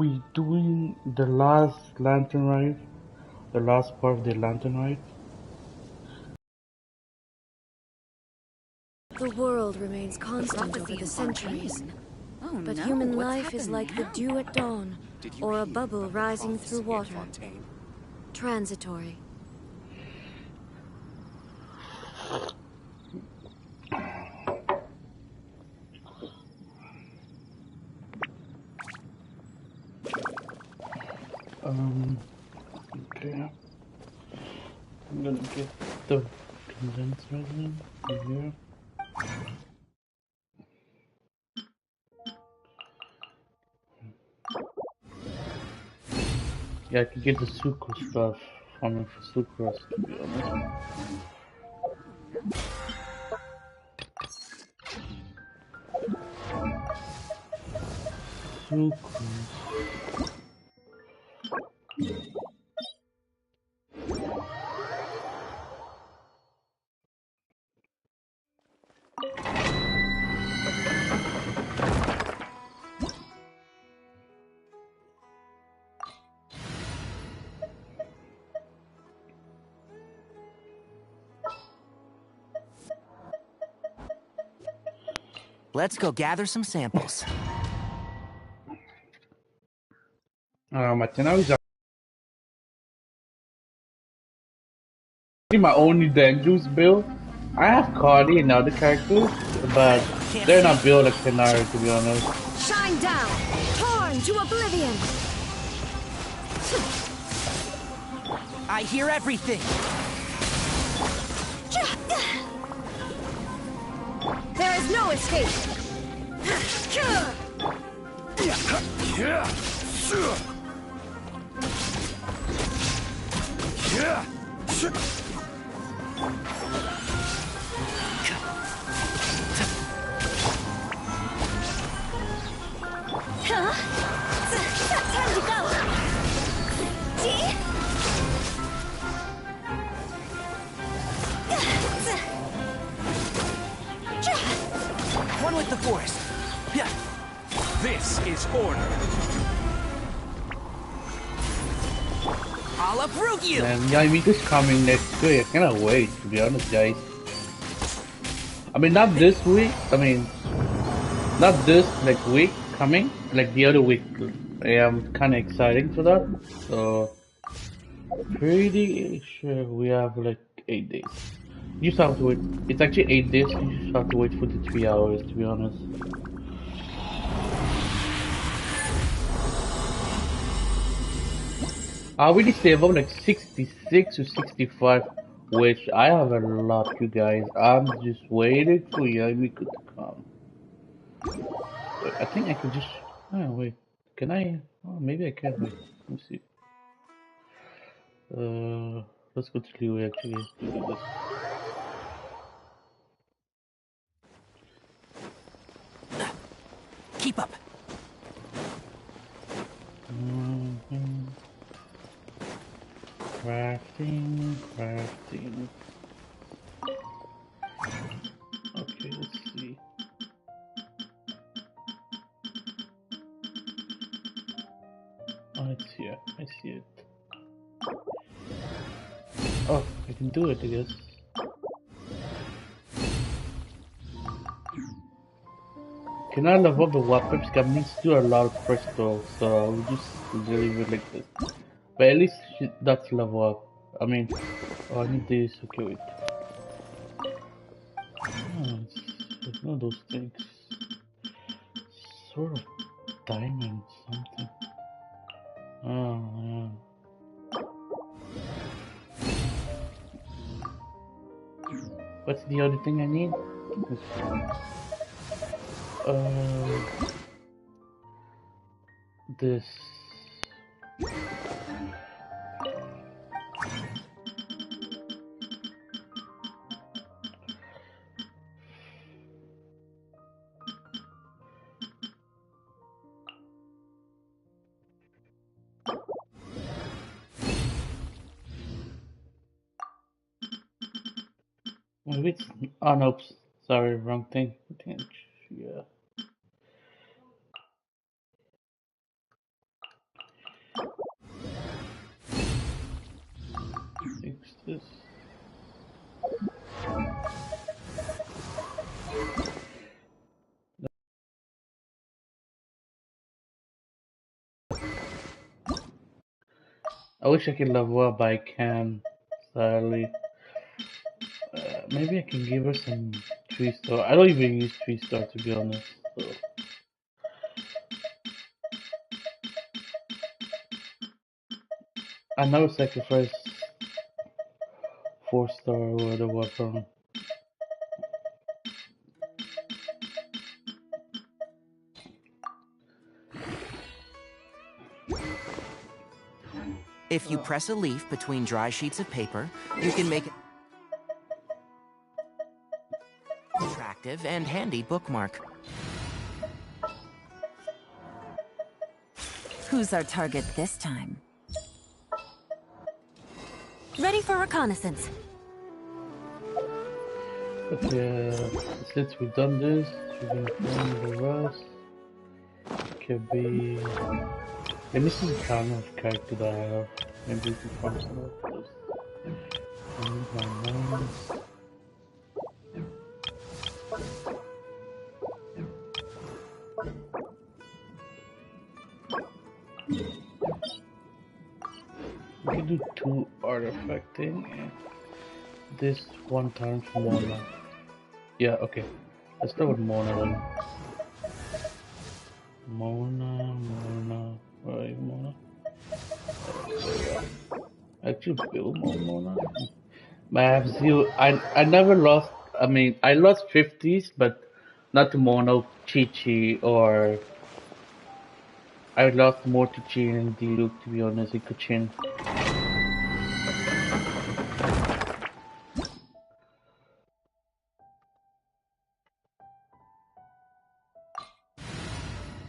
we doing the last lantern ride? The last part of the lantern ride? The world remains constant over the centuries. But human life is like the dew at dawn, or a bubble rising through water. Transitory. Okay. I'm gonna get the condensed resin here. Yeah, I can get the sucrose stuff from sucrose, to be honest. Sucrose. Let's go gather some samples. My channel is my only dangerous build. I have Cardi and other characters, but they're not built like Canary, to be honest. Shine down! Torn to oblivion! I hear everything! There is no escape! Time to go! One with the forest. Yeah. This is order. I'll uproot you! And yeah, Miko's coming next week. I cannot wait, to be honest, guys. I mean, not this week. I mean, not this like week coming, like the other week. I am kind of excited for that. So, pretty sure we have like 8 days. You just have to wait. It's actually 8 days. You just have to wait for the 3 hours, to be honest. I already saved up like 66 or 65, which I have a lot, you guys. I'm just waiting for Yamiko to come. Wait, I think I can just. Oh, wait. Can I? Oh, maybe I can. Wait. Let me see. Let's go to Leo actually. Do this. Keep up. Crafting, crafting. Okay, let's see. Oh, it's here. I see it. Oh, I can do it, I guess. Can I level up the weapons? I need to do a lot of crystals, so I'll just leave it like this. But at least that's level up. I mean, oh, I need this. Okay, wait. Oh, it's one of those things. Sort of diamond something. Oh, yeah. What's the other thing I need? This. Maybe it's. Oh, nope. Sorry, wrong thing. Yeah. What's this? I wish I could level up, but I can. Sadly. Maybe I can give her some 3-star. I don't even use 3-star to be honest. So. I never sacrifice 4-star or the weapon. If you press a leaf between dry sheets of paper, you can make it attractive and handy bookmark. Who's our target this time? Ready for reconnaissance. Okay, since we've done this, we're gonna find the rest. Could be. Let me see the kind of character that I have. Maybe we can find some of those. I need my name. We can do 2 artifacting and this 1 time for Mona. Yeah, okay. Let's start with Mona then. Mona. Where are you, Mona? Actually, build more Mona. I have 0. I never lost. I mean, I lost 50s, but not to Mono, Chi-Chi, or. I lost more to Chin and Diluc, to be honest, in Kachin.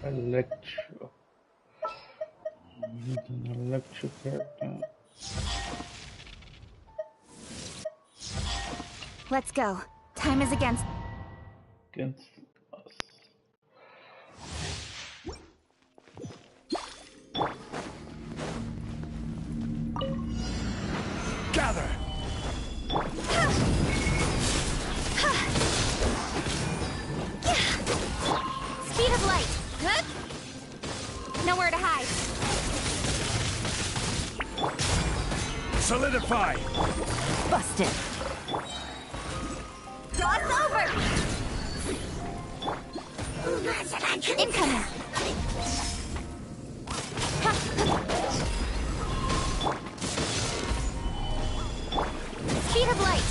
Electro. Need an electro character. Let's go. Time is against Against us. Gather! speed of light. Nowhere to hide. Solidify! Busted. Cross over. Incoming. Speed of light.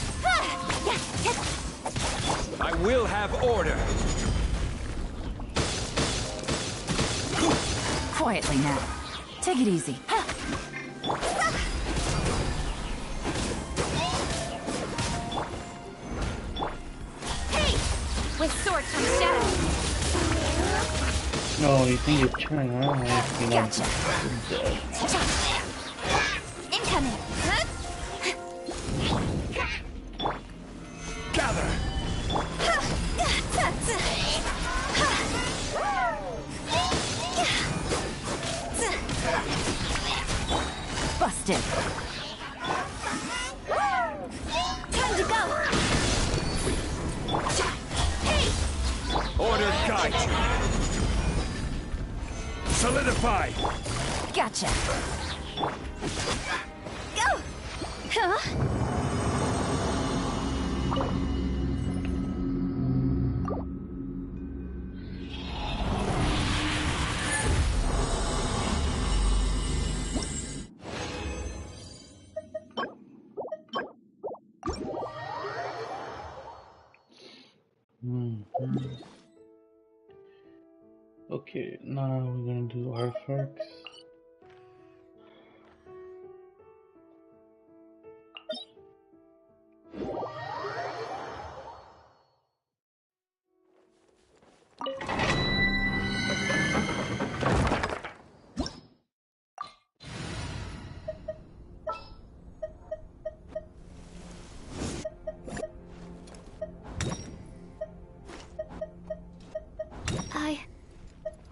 I will have order! Quietly now. Take it easy. Hey! With sword comes shadow. No, you think you're trying, huh? Gotcha. Incoming. Gather! Busted. Time to go. Hey! Order guide you! Solidify! Gotcha. Go! Huh? Okay, now we're gonna do artifacts.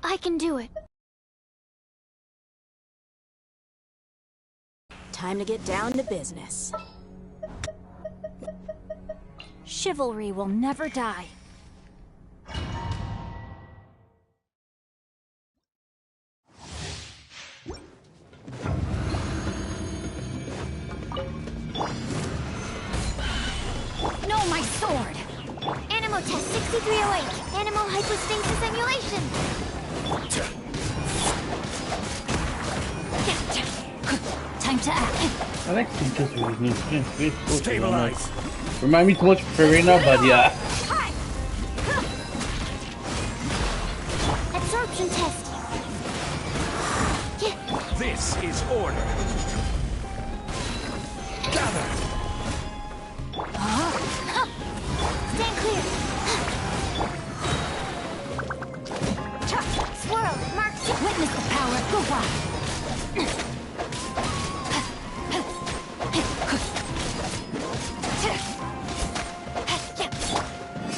I can do it. Time to get down to business. Chivalry will never die. No, my sword! Animal test 6308. Animal hypostasis emulation. Time to act. I like teachers with new skins. Stabilize. Remind me too much of Farina, but yeah. Hi. Absorption test. This is order. Gather. Stand clear. Swirl. Mark. Witness the power of Gowa.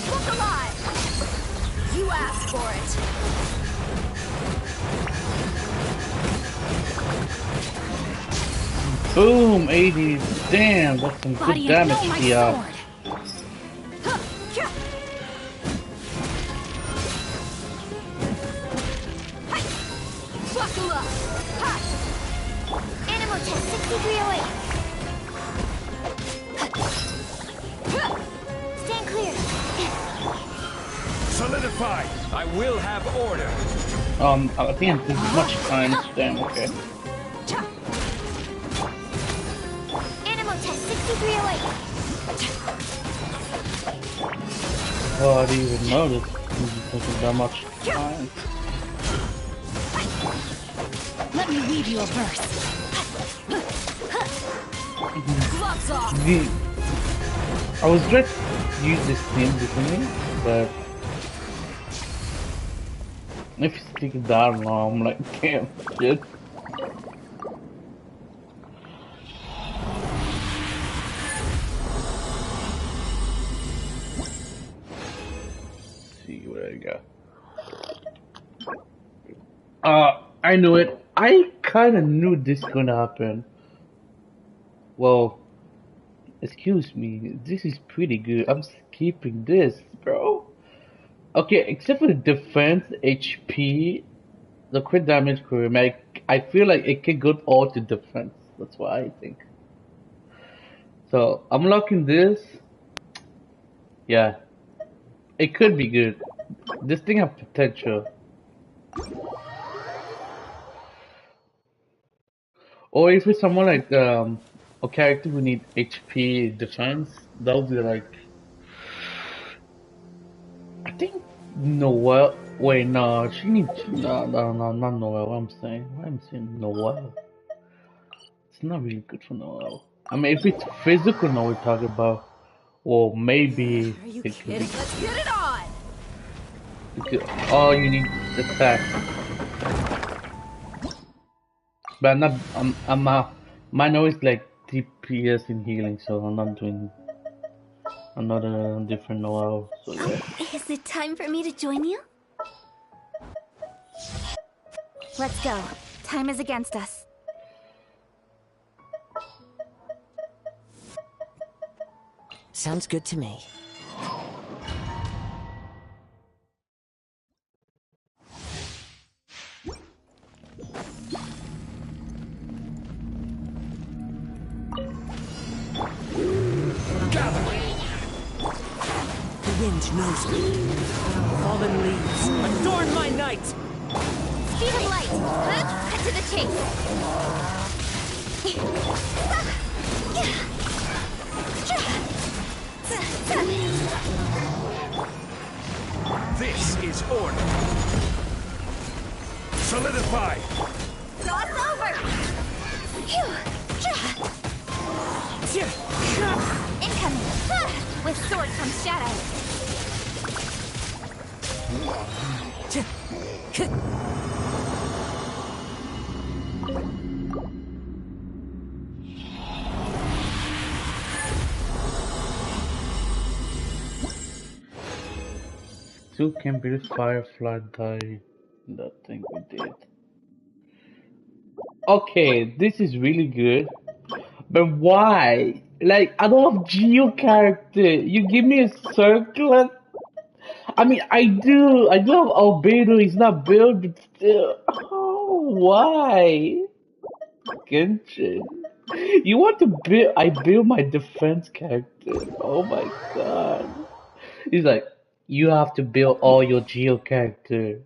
Look alive. You asked for it. Boom, 80. Damn, that's some good Body and damage know my here. sword. Buckle up. Animal test 6308. Stand clear. Solidify. I will have order. I think this is much time. Damn, okay. Animal test 6308. Oh, I didn't even notice. This is taking that much time. Let me weave you a verse. Gloves off. I was trying to use this thing differently, but if you stick it down now, I'm like, damn, shit. Let's see where I go. I knew it. I kind of knew this gonna happen. Well, excuse me, this is pretty good. I'm skipping this, bro. Okay, except for the defense, HP, the crit damage could make. I feel like it can go all to defense. That's what I think. So I'm locking this. Yeah, it could be good. This thing have potential. Or if it's someone like a character who need HP defense, that would be like. I think Noel. Wait, no, she needs. No, not Noel. What I'm saying. Why am I saying Noel? It's not really good for Noel. I mean, if it's physical, no, we're talking about. Or maybe Are you it could kidding? be. Let's get it on. Oh, you need the attack. But I'm not. Mine always like DPS in healing, so I'm not doing another different Noel. So yeah. Is it time for me to join you? Let's go. Time is against us. Sounds good to me. Gather. The wind knows me. Fallen leaves, adorn my night! Speed of light. Cut to the chase. This is order. Solidify. Cross over. Incoming. With sword comes shadow. Still can't believe Firefly died. That thing we did. Okay, this is really good. But why? Like, I don't have Geo character. You give me a circlet. I mean, I do have Albedo. He's not built, but still. Oh, why? Genshin. You want to build? I build my defense character. Oh my god. He's like, you have to build all your Geo character.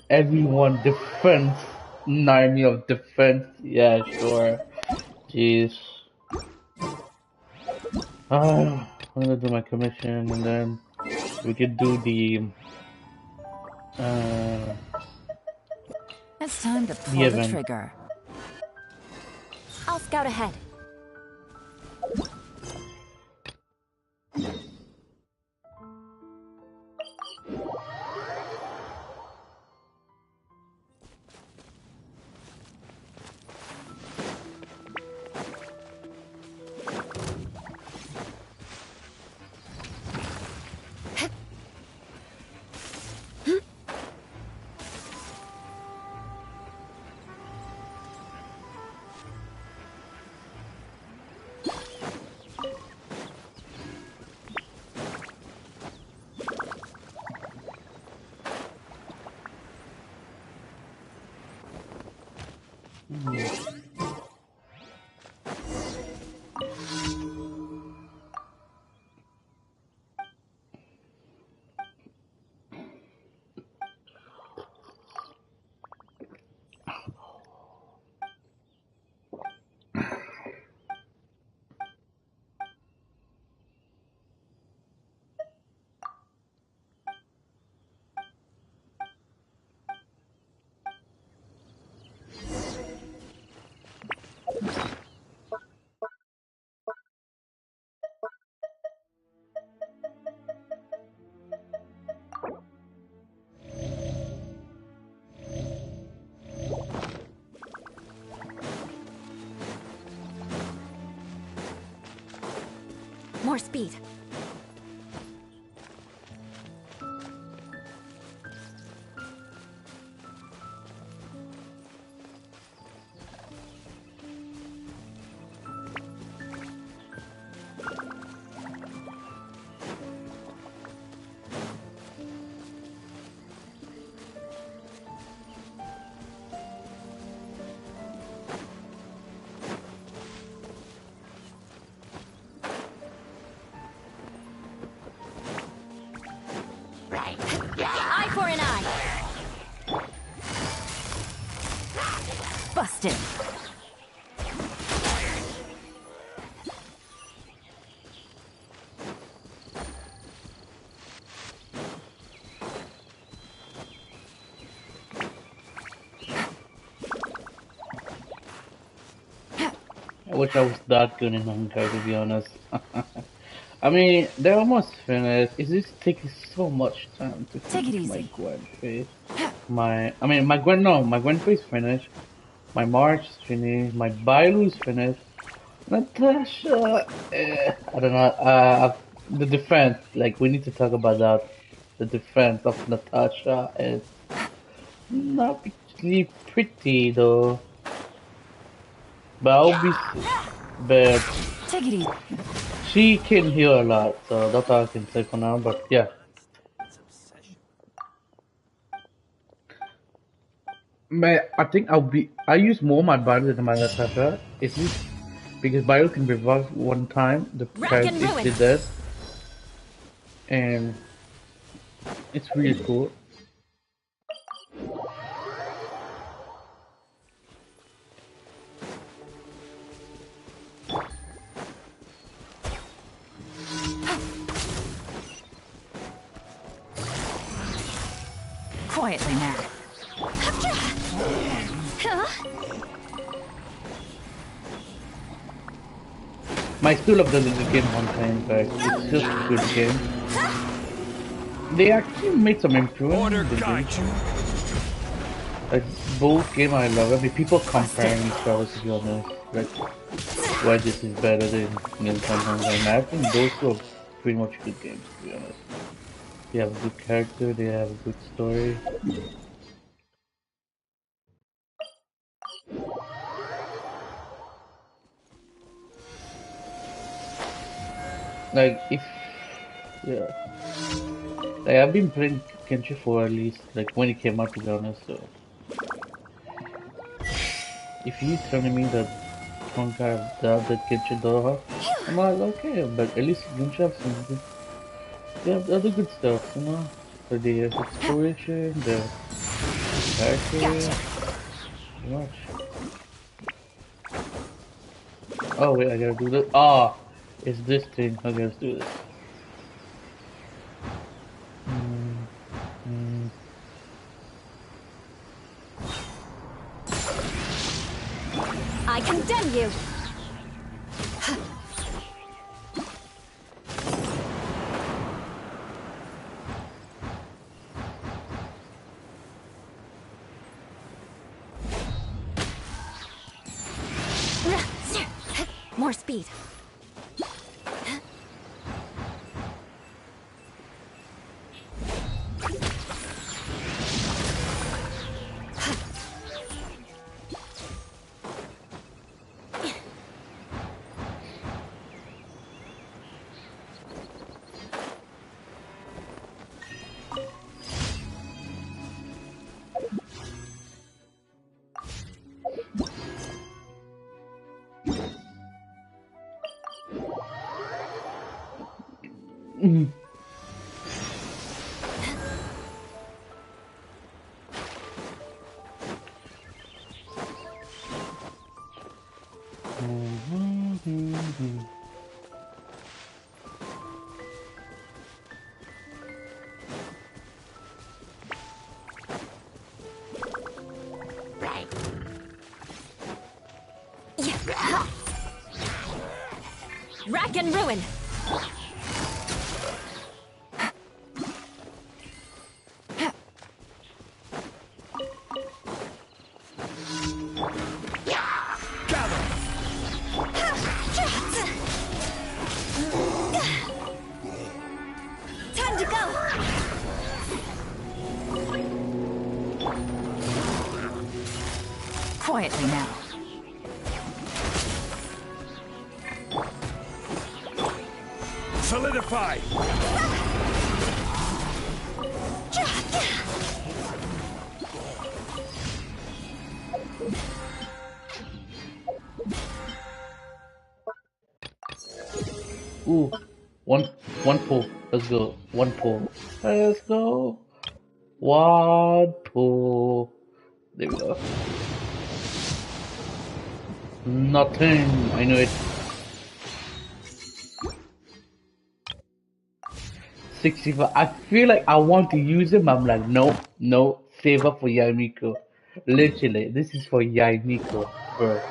Everyone defense. 90 of defense. Yeah, sure. Jeez. I'm gonna do my commission and then we could do uh It's time to the pull the event. trigger. I'll scout ahead. More speed. Eye for an eye. Busted. I wish I was that good in Honkai, to be honest. I mean, they're almost finished. It's just taking so much time to Take it finish my easy. Gwen phase. My Gwen, no, my Gwen phase finished. My March is finished. My Bailu is finished. Natasha, I don't know. The defense, like, we need to talk about that. The defense of Natasha is not actually pretty, though. But but Take it easy. she can heal a lot, so that's all I can say for now. But yeah, I think I use more my Bio than my Natasha. It's just because Bio can revive one time the Rack and character is ruin. still dead, and it's really cool. Quietly now. My still love the game Honkai Impact. It's just a good game. They actually made some improvements Order in the game. guide you. Like, both game I love. I mean, people comparing each other, to be honest. Like, why this is better than Genshin Honkai. And I think those two are pretty much good games, to be honest. They have a good character, they have a good story. Like if yeah, like I've been playing Genshin for at least like when it came out, to be honest. So if you telling me that Honka have the Genshin Doha, I'm like okay, but at least Genshin have some good, they have other good stuff, you know, for the exploration, the character, Gotcha. pretty much. Oh wait, I gotta do this. Ah, it's this thing. Okay, let's do this. Mm, mm. I condemn you. More speed. Mm. Mhm. Right. Yeah. Rack and ruin. Gather! Time to go. Quietly now. Solidify! Ooh, one pull. Let's go. One pull. Let's go. One pull. There we go. Nothing. I knew it. 65. I feel like I want to use him. I'm like, no, no. Save up for Yamiko. Literally, this is for Yamiko, bro.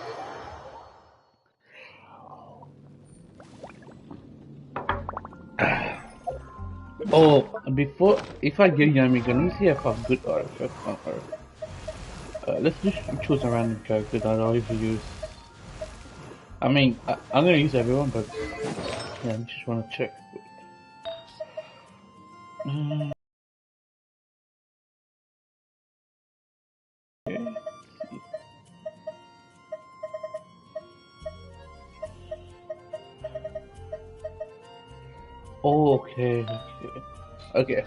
Oh, before, if I get Yamiko, let me see if I've good artifacts on her. Let's just choose a random character that I don't even use. I mean, I'm gonna use everyone, but yeah, I just wanna check. Mm, okay, okay. Okay.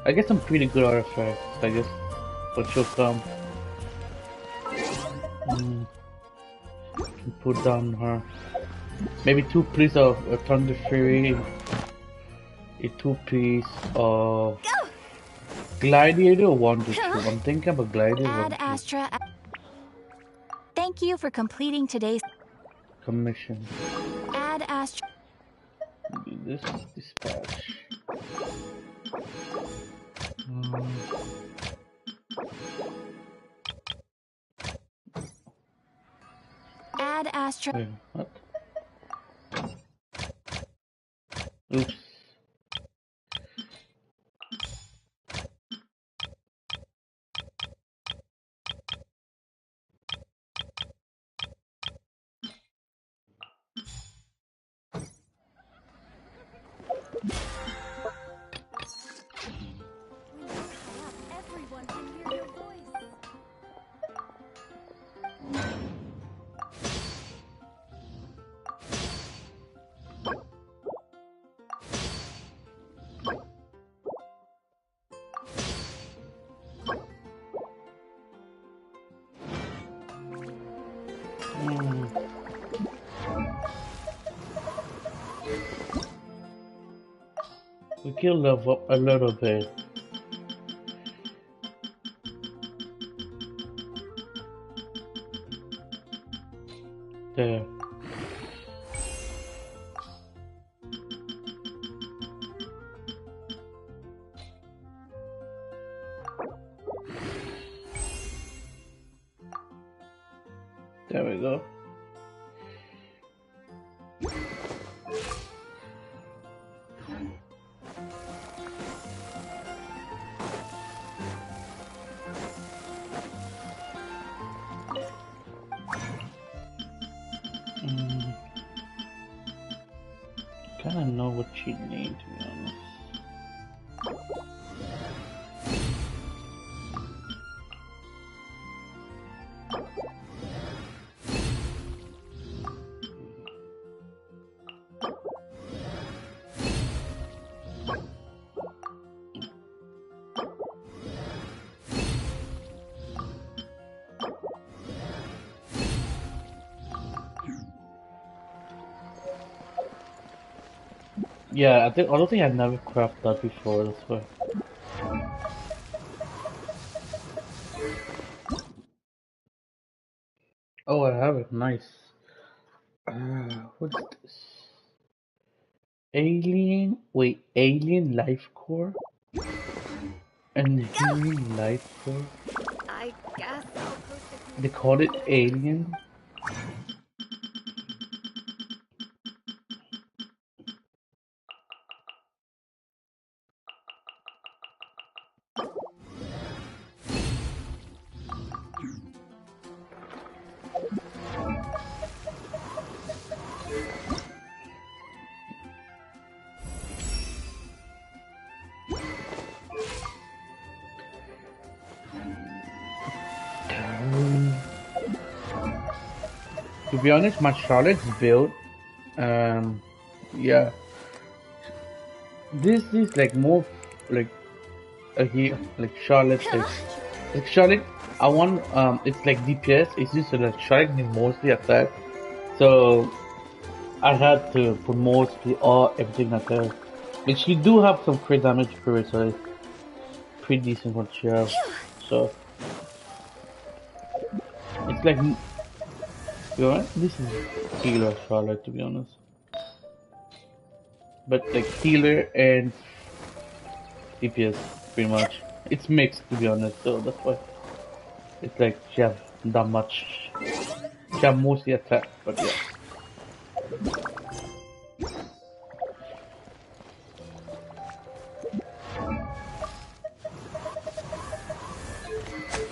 I get some pretty good artifacts, I guess, but she'll come. Mm, can put down her. Maybe two pieces of Thunder Fury, a two piece of Gladiator, one to two. I'm thinking about Gladiator, Ad one two. Astra. Thank you for completing today's Commission. Ad Astra. Do this dispatch. Um, Ad Astra. wait, what? Oops. Everyone can hear your voice. We can level up a little bit. There. There we go. Kinda know what you need, to be honest. Yeah, I don't think I've never crafted that before, that's why. Oh, I have it, nice. What's this? Alien life core? And human life core? I guess I'll post They call it alien? To be honest, my Charlotte's build, um, yeah, this is like more like a here, like Charlotte, like Charlotte. I want it's like DPS. It's just like Charlotte is mostly attack, so I had to put mostly all everything attack. But she do have some crit damage per it, so it's pretty decent what she has. So it's like, you know what? This is healer Charlotte, to be honest. But like healer and DPS, pretty much. It's mixed, to be honest. So that's why it's like she have that much. She have mostly attack, but yeah.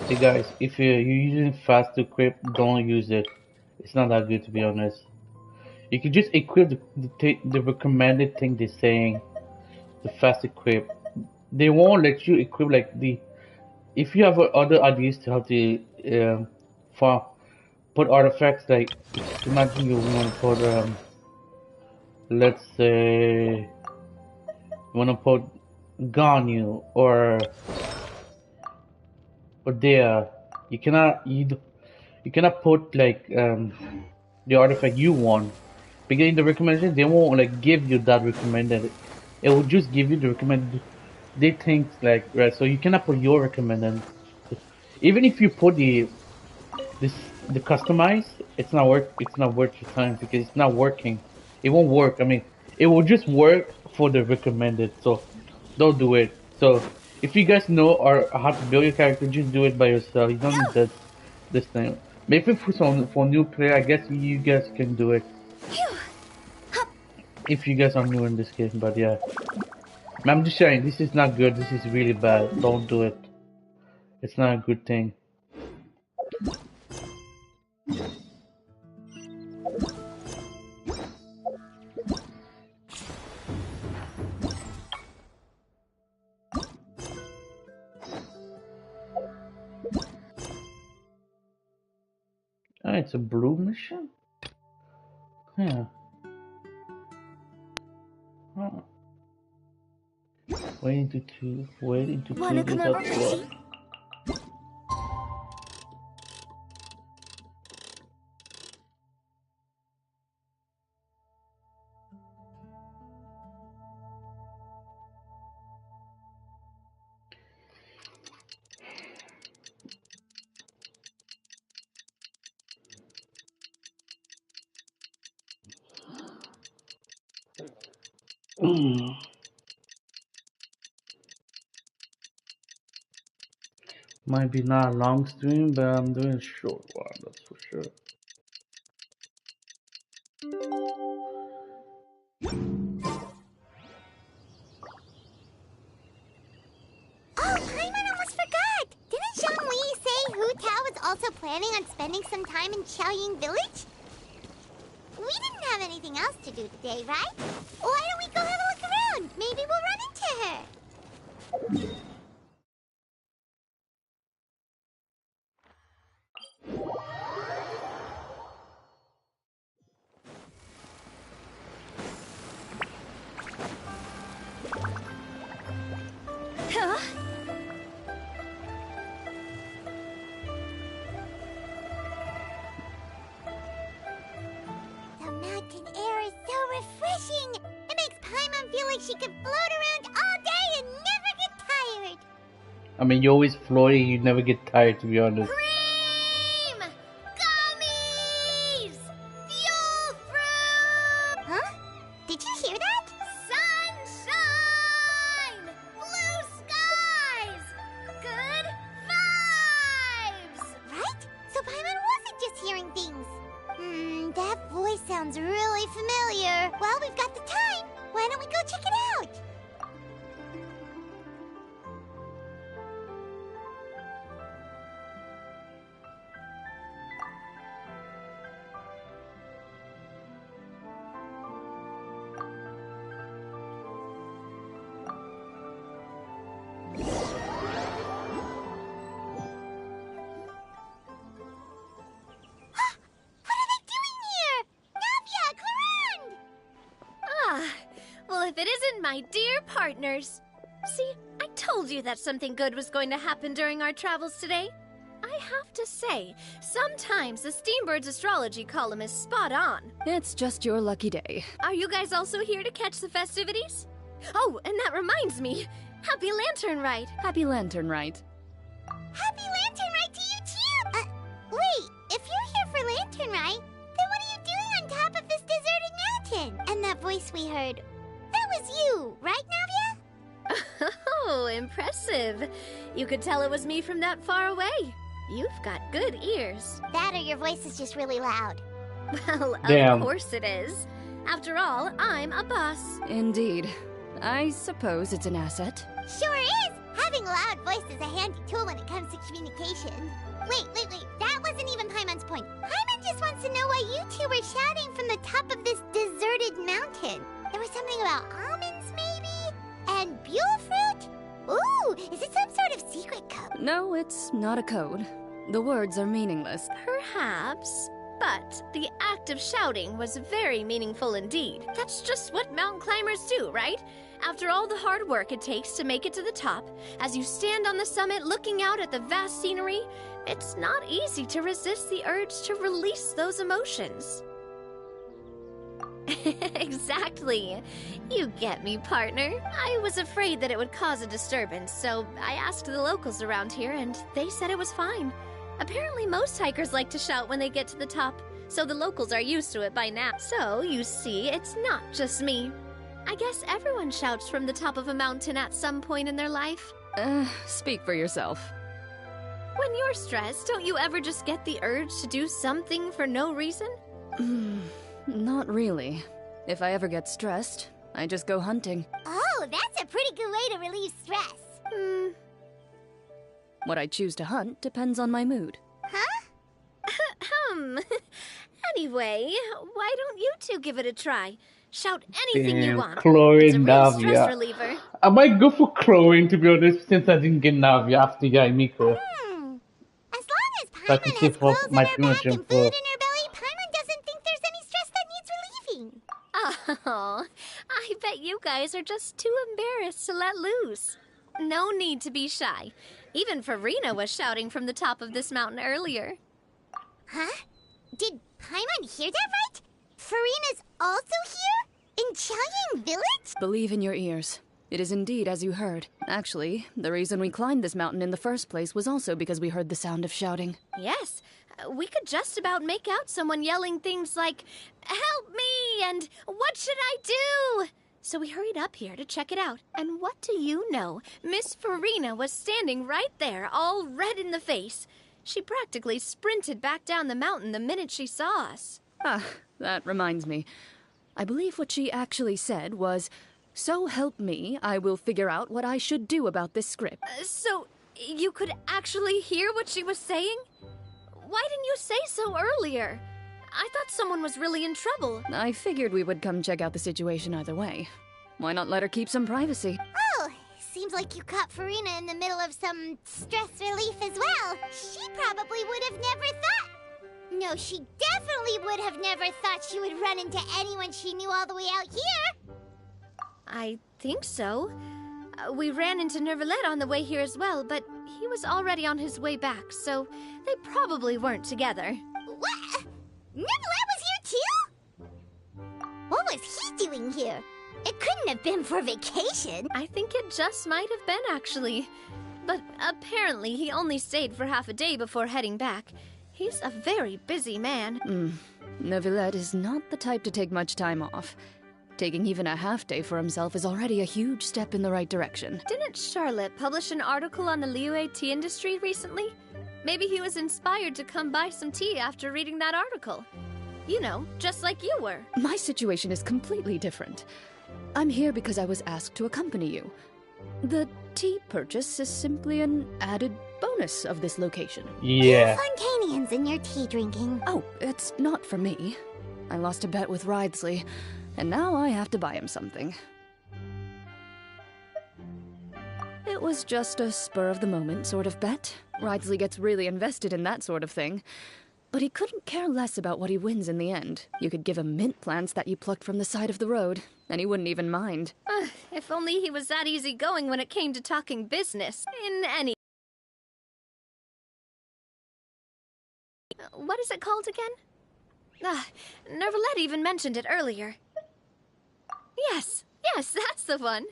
Hey guys, if you're using fast equip, don't use it. It's not that good, to be honest. You can just equip the recommended thing they're saying, the fast equip. They won't let you equip like the. If you have other ideas to how to for put artifacts, like imagine you want to put let's say you want to put Ganyu or there, you cannot put like the artifact you want. Because in the recommendation they won't like give you that recommended. It will just give you the recommended. They think like right, so you cannot put your recommended. Even if you put this the customize, it's not worth your time because it's not working. It won't work. I mean, it will just work for the recommended. So don't do it. So if you guys know or how to build your character, just do it by yourself. You don't need this thing. Maybe for new player, I guess you guys can do it if you guys are new in this game. But yeah, I'm just saying this is not good. This is really bad. Don't do it. It's not a good thing. Ah, it's a blue mission. Yeah. Huh. Waiting to Wanna two come without over for what? tea? Mm. Might be not a long stream, but I'm doing a short one, that's for sure. Oh, Paimon almost forgot! Didn't Zhongli say Hu Tao was also planning on spending some time in Xiaoying Village? We didn't have anything else to do today, right? Why don't we go have a look around? Maybe we'll run into her. Huh? The mountain air is so refreshing! It makes Paimon feel like she could float around all day and never get tired! I mean, you're always floating, you never get tired, to be honest. Cream! Gummies! Fuel fruit! Huh? Did you hear that? Sunshine! Blue skies! Good vibes! Right? So Paimon wasn't just hearing things. That voice sounds really familiar. Well, we've got the time. Why don't we go check it out? What are they doing here? Navia, Clarande! Ah, well, if it isn't my dear partners. See, I told you that something good was going to happen during our travels today. I have to say, sometimes the Steambird's astrology column is spot on. It's just your lucky day. Are you guys also here to catch the festivities? Oh, and that reminds me. Happy Lantern Rite. Happy Lantern Rite. Happy Lantern Rite to you too! Wait, if you're here for Lantern Rite, then what are you doing on top of this deserted mountain? And that voice we heard, that was you, right, Navia? Oh, impressive. You could tell it was me from that far away. You've got good ears. That or your voice is just really loud. Well, Damn. of course it is. After all, I'm a boss. Indeed. I suppose it's an asset. Sure is! Having a loud voice is a handy tool when it comes to communication. Wait. That wasn't even Paimon's point. Paimon just wants to know why you two were shouting from the top of this deserted mountain. There was something about almonds, maybe? And buell fruit? Ooh, is it some sort of secret code? No, it's not a code. The words are meaningless. Perhaps. But the act of shouting was very meaningful indeed. That's just what mountain climbers do, right? After all the hard work it takes to make it to the top, as you stand on the summit looking out at the vast scenery, it's not easy to resist the urge to release those emotions. Exactly. You get me, partner. I was afraid that it would cause a disturbance, so I asked the locals around here, and they said it was fine. Apparently most hikers like to shout when they get to the top, so the locals are used to it by now. So, you see, it's not just me. I guess everyone shouts from the top of a mountain at some point in their life. Speak for yourself. When you're stressed, don't you ever just get the urge to do something for no reason? Not really. If I ever get stressed, I just go hunting. Oh, that's a pretty good way to relieve stress. What I choose to hunt depends on my mood. Huh? Anyway, why don't you two give it a try? Shout anything you Damn, want. Chloe It's a real stress Navia. reliever. I might go for Chloe, to be honest, since I didn't get Navia after Yaimiko. As long as So I can Paimon has keep clothes up on my her pretty much back and info. food in her belly, Paimon doesn't think there's any stress that needs relieving. Oh, I bet you guys are just too embarrassed to let loose. No need to be shy. Even Farina was shouting from the top of this mountain earlier. Huh? Did Paimon hear that right? Farina's also here? In Xiaoying Village? Believe in your ears. It is indeed as you heard. Actually, the reason we climbed this mountain in the first place was also because we heard the sound of shouting. Yes, we could just about make out someone yelling things like, "Help me!" and "What should I do?" So we hurried up here to check it out. And what do you know? Miss Farina was standing right there, all red in the face. She practically sprinted back down the mountain the minute she saw us. Ah, that reminds me. I believe what she actually said was, "So help me, I will figure out what I should do about this script." So you could actually hear what she was saying? Why didn't you say so earlier? I thought someone was really in trouble. I figured we would come check out the situation either way. Why not let her keep some privacy? Oh, seems like you caught Farina in the middle of some stress relief as well. She probably would have never thought... No, she definitely would have never thought she would run into anyone she knew all the way out here. I think so. We ran into Nervalet on the way here as well, but he was already on his way back, so they probably weren't together. What? Nervalet was here too? What was he doing here? It couldn't have been for vacation. I think it just might have been, actually. But apparently he only stayed for half a day before heading back. He's a very busy man. Neuvillette is not the type to take much time off. Taking even a half day for himself is already a huge step in the right direction. Didn't Charlotte publish an article on the Liyue tea industry recently? Maybe he was inspired to come buy some tea after reading that article. You know, just like you were. My situation is completely different. I'm here because I was asked to accompany you. The tea purchase is simply an added bonus of this location. Yeah. Fontanians in your tea drinking. Oh, it's not for me. I lost a bet with Ridesley, and now I have to buy him something. It was just a spur-of-the-moment sort of bet. Ridesley gets really invested in that sort of thing. But he couldn't care less about what he wins in the end. You could give him mint plants that you plucked from the side of the road, and he wouldn't even mind. If only he was that easygoing when it came to talking business. In any... What is it called again? Nervalet even mentioned it earlier. Yes, that's the one.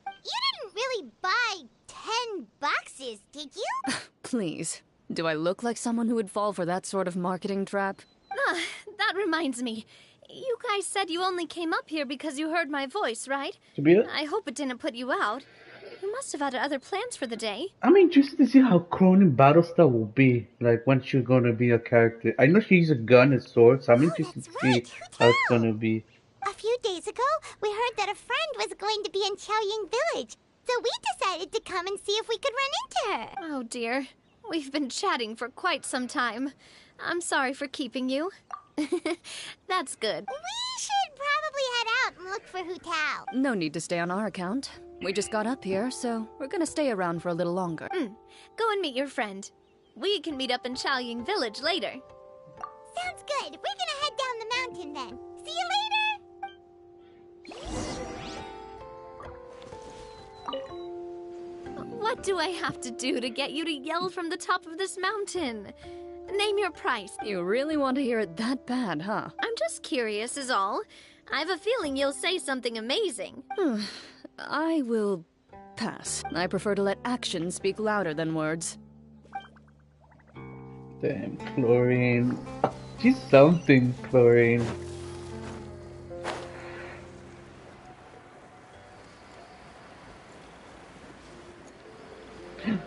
You didn't really buy 10 boxes, did you? Please. Do I look like someone who would fall for that sort of marketing trap? That reminds me. You guys said you only came up here because you heard my voice, right? To be I hope it didn't put you out. You must have had other plans for the day. I'm interested to see how Cronin Battlestar will be, like when she's gonna be a character. I know she's a gun and sword, so I'm interested to see how it's gonna be. A few days ago, we heard that a friend was going to be in Chaoying Village, so we decided to come and see if we could run into her. Oh dear. We've been chatting for quite some time. I'm sorry for keeping you. That's good. We should probably head out and look for Hu Tao. No need to stay on our account. We just got up here, so we're gonna stay around for a little longer. Go and meet your friend. We can meet up in Chaoying Village later. Sounds good. We're gonna head down the mountain then. See you later! What do I have to do to get you to yell from the top of this mountain? Name your price. You really want to hear it that bad, huh? I'm just curious is all. I have a feeling you'll say something amazing. I will pass. I prefer to let actions speak louder than words. Damn, Chlorine. She's something, Chlorine.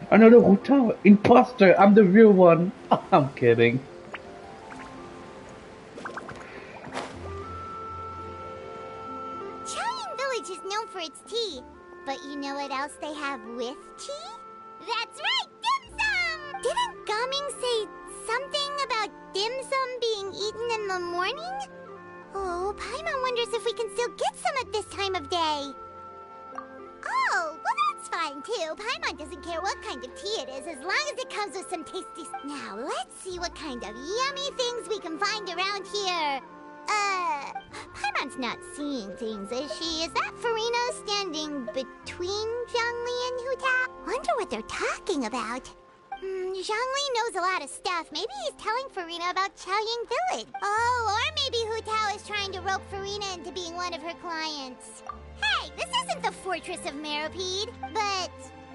Another Hu Tao. Imposter! I'm the real one. I'm kidding. Chaoying Village is known for its tea, but you know what else they have with tea? That's right, dim sum! Didn't Gaming say something about dim sum being eaten in the morning? Oh, Paimon wonders if we can still get some at this time of day. Oh, well that's fine too. Paimon doesn't care what kind of tea it is as long as it comes with some tasty... Now, let's see what kind of yummy things we can find around here. Paimon's not seeing things, is she? Is that Farina standing between Zhongli and Hu Tao? Wonder what they're talking about. Zhongli knows a lot of stuff. Maybe he's telling Farina about Chaoying Village. Oh, or maybe Hu Tao is trying to rope Farina into being one of her clients. Hey, this isn't the Fortress of Meropide, but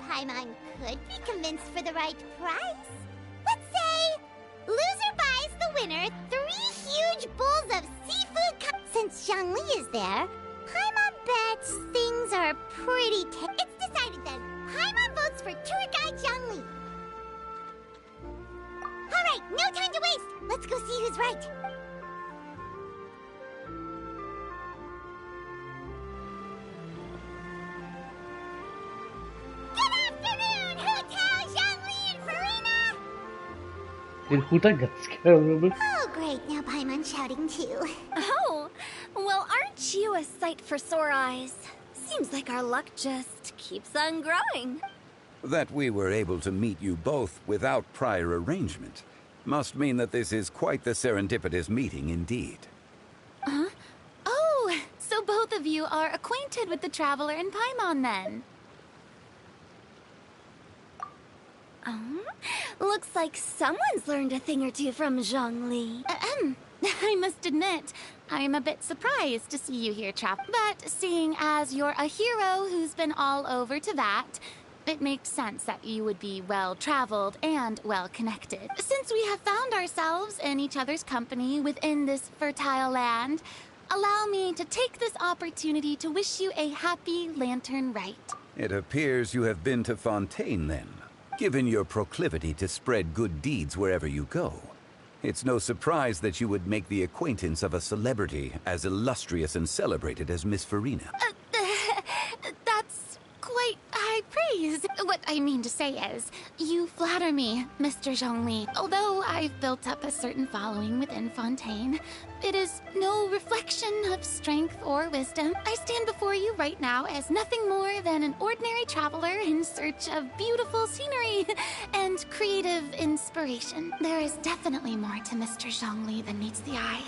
Paimon could be convinced for the right price. Let's say loser buys the winner 3 huge bowls of seafood. Since Zhongli is there, Paimon bets are pretty It's decided then. Paimon votes for tour guide Zhongli. Alright, no time to waste. Let's go see who's right. Good afternoon, Hu-Tao, Zhongli, and Farina! Did Huta get scared a little bit? Oh, great. Now Paimon's shouting too. Oh, well, aren't you a sight for sore eyes? Seems like our luck just keeps on growing. That we were able to meet you both without prior arrangement must mean that this is quite the serendipitous meeting indeed. Huh? Oh, so both of you are acquainted with the Traveler and Paimon then? Looks like someone's learned a thing or two from Zhongli. I must admit, I'm a bit surprised to see you here, but seeing as you're a hero who's been all over Teyvat, it makes sense that you would be well-traveled and well-connected. Since we have found ourselves in each other's company within this fertile land, allow me to take this opportunity to wish you a happy Lantern Rite. It appears you have been to Fontaine then, given your proclivity to spread good deeds wherever you go. It's no surprise that you would make the acquaintance of a celebrity as illustrious and celebrated as Miss Farina. That's quite high praise. What I mean to say is, you flatter me, Mr. Zhongli. Although I've built up a certain following within Fontaine, it is no reflection of strength or wisdom. I stand before you right now as nothing more than an ordinary traveler in search of beautiful scenery and creative inspiration. There is definitely more to Mr. Zhongli than meets the eye.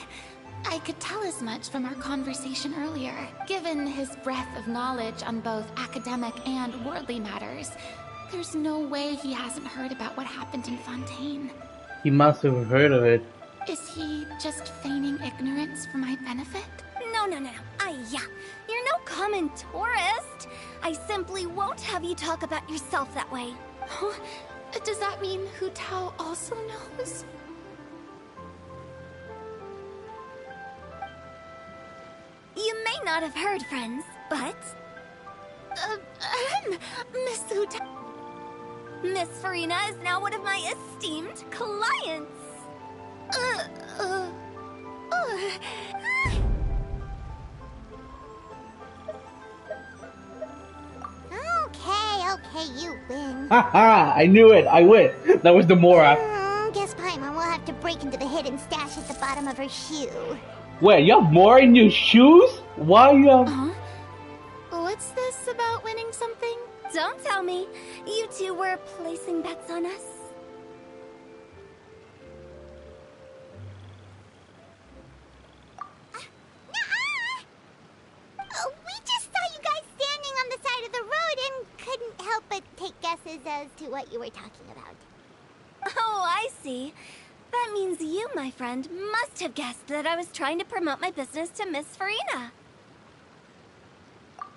I could tell as much from our conversation earlier. Given his breadth of knowledge on both academic and worldly matters, there's no way he hasn't heard about what happened in Fontaine. He must have heard of it. Is he just feigning ignorance for my benefit? No. You're no common tourist. I simply won't have you talk about yourself that way. Huh? Does that mean Hu-Tao also knows? You may not have heard, friends, but... Miss Hu-Tao... Miss Farina is now one of my esteemed clients. Okay, you win. Haha, I knew it. I win. That was the Mora. Guess Paimon will have to break into the hidden stash at the bottom of her shoe. Wait, you have Mora in your shoes? Why you have... What's this about winning something? Don't tell me. You two were placing bets on us. We just saw you guys standing on the side of the road and couldn't help but take guesses as to what you were talking about. Oh, I see. That means you, my friend, must have guessed that I was trying to promote my business to Miss Farina.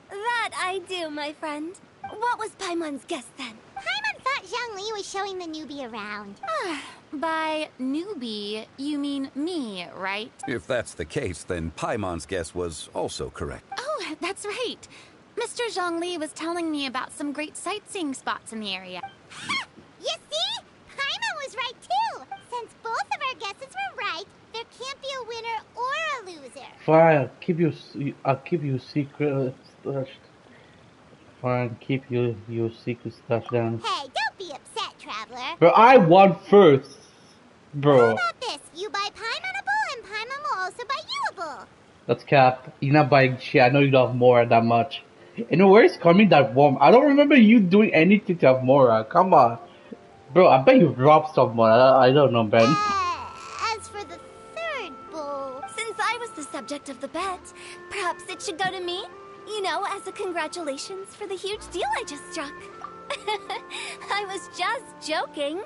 That I do, my friend. What was Paimon's guess then? Paimon thought Zhongli was showing the newbie around. By newbie, you mean me, right? If that's the case, then Paimon's guess was also correct. Oh, that's right. Mr. Zhongli was telling me about some great sightseeing spots in the area. Ha! You see? Paimon was right too! Since both of our guesses were right, there can't be a winner or a loser. Fine, I'll keep you secret stash. Fine, keep your secret stash down. Hey, don't be upset, traveler. Bro, I won first. How Bro. about this? You buy Paimonable and Paimon will also buy youable. That's cap. You're not buying shit. I know you don't have Mora that much. And where is coming that warm? I don't remember you doing anything to have Mora. Come on. Bro, I bet you robbed someone. I don't know, Ben. As for the third bowl... Since I was the subject of the bet, perhaps it should go to me? You know, as a congratulations for the huge deal I just struck. I was just joking.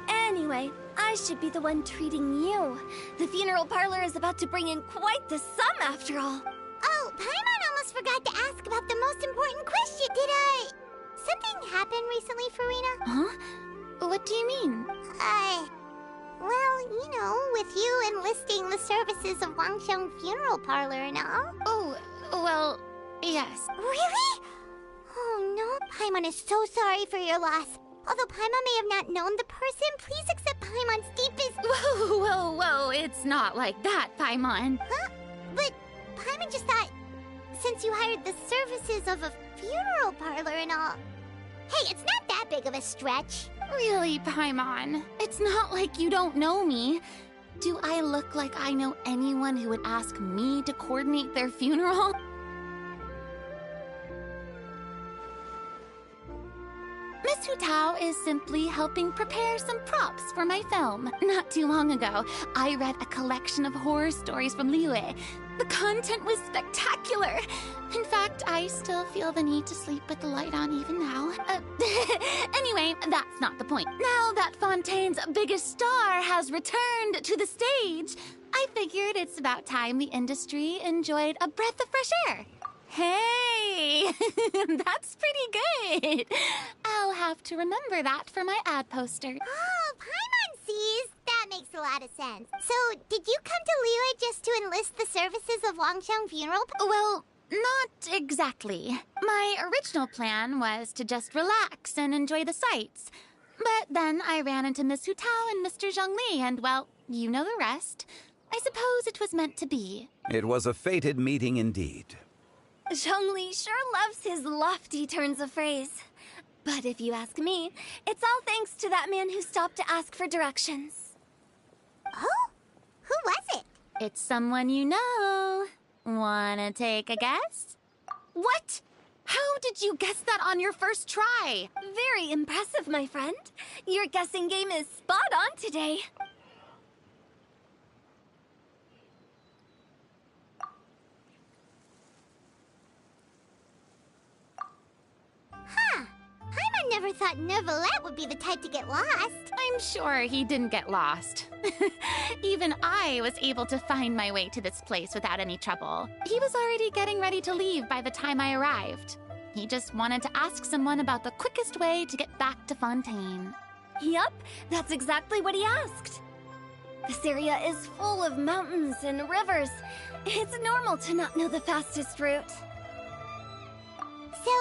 Anyway, I should be the one treating you. The funeral parlor is about to bring in quite the sum after all. Oh, Paimon almost forgot to ask about the most important question. Something happen recently, Farina? Huh? What do you mean? Well, you know, with you enlisting the services of Wangsheng Funeral Parlor and all. Oh, well, Yes. Really? Oh no, Paimon is so sorry for your loss. Although Paimon may have not known the person, please accept Paimon's deepest... Whoa, it's not like that, Paimon. Huh? But Paimon just thought, since you hired the services of a funeral parlor and all... Hey, it's not that big of a stretch. Really, Paimon? It's not like you don't know me. Do I look like I know anyone who would ask me to coordinate their funeral? Miss Hu Tao is simply helping prepare some props for my film. Not too long ago, I read a collection of horror stories from Liyue. The content was spectacular. In fact, I still feel the need to sleep with the light on even now. Anyway, that's not the point. Now that Fontaine's biggest star has returned to the stage, I figured it's about time the industry enjoyed a breath of fresh air. Hey, that's pretty good. I'll have to remember that for my ad poster. Oh, Paimon sees. That makes a lot of sense. So, did you come to Liyue just to enlist the services of Longsheng Funeral? Well, not exactly. My original plan was to just relax and enjoy the sights. But then I ran into Miss Hu Tao and Mr. Zhongli, and well, you know the rest. I suppose it was meant to be. It was a fated meeting indeed. Zhongli sure loves his lofty turns of phrase. But if you ask me, it's all thanks to that man who stopped to ask for directions. Oh? Who was it? It's someone you know. Wanna take a guess? What? How did you guess that on your first try? Very impressive, my friend. Your guessing game is spot on today. Huh. Paimon never thought Neuvillette would be the type to get lost. I'm sure he didn't get lost. Even I was able to find my way to this place without any trouble. He was already getting ready to leave by the time I arrived. He just wanted to ask someone about the quickest way to get back to Fontaine. Yup, that's exactly what he asked. This area is full of mountains and rivers. It's normal to not know the fastest route. So,